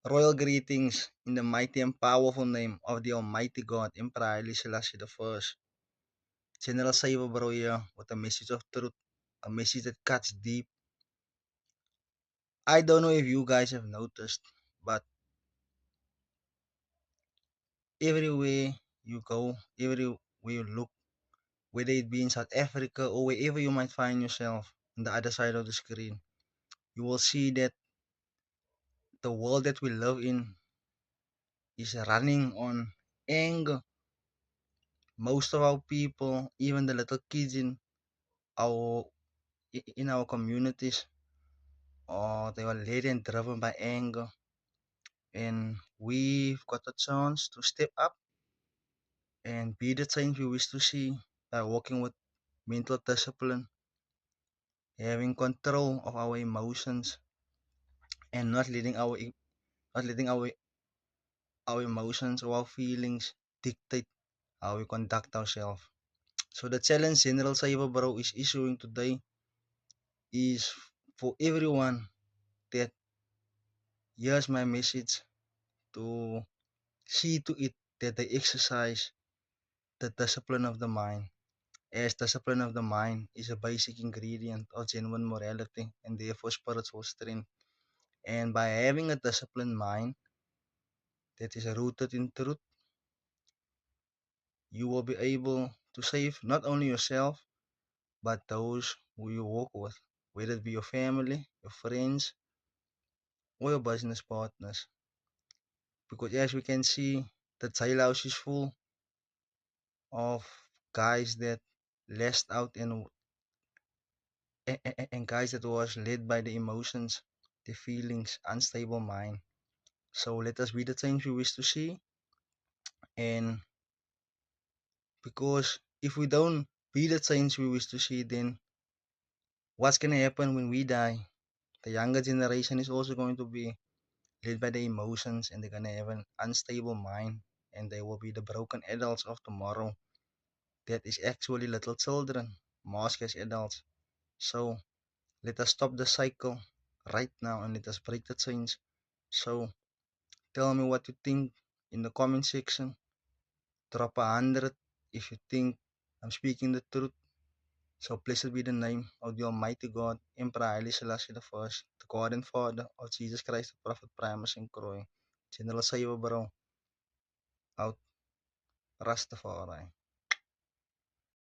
Royal greetings in the mighty and powerful name of the Almighty God, Emperor Haile Selassie the First. General Saiba Bro here with a message of truth, a message that cuts deep. I don't know if you guys have noticed, but everywhere you go, everywhere you look, whether it be in South Africa or wherever you might find yourself on the other side of the screen, you will see that the world that we live in is running on anger. Most of our people, even the little kids our in our communities, they were led and driven by anger, and we've got a chance to step up and be the change we wish to see by working with mental discipline, having control of our emotions, and not letting our emotions or our feelings dictate how we conduct ourselves. So the challenge General Cyber Bro is issuing today is for everyone that hears my message to see to it that they exercise the discipline of the mind, as discipline of the mind is a basic ingredient of genuine morality and therefore spiritual strength. And by having a disciplined mind that is rooted in truth, you will be able to save not only yourself but those who you work with, whether it be your family, your friends, or your business partners. Because as we can see, the jailhouse is full of guys that lashed out and guys that was led by the emotions, the feelings, unstable mind. So let us be the change we wish to see. And because if we don't be the change we wish to see, then what's gonna happen when we die? The younger generation is also going to be led by the emotions, and they're gonna have an unstable mind, and they will be the broken adults of tomorrow. That is actually little children masked as adults. So let us stop the cycle right now and let us break the chains. So tell me what you think in the comment section. Drop 100 if you think I'm speaking the truth. So blessed be the name of the Almighty God, Emperor Haile Selassie the First, the God and Father of Jesus Christ, the Prophet Primus and Croy. General Saiba Barong, out Rastafari.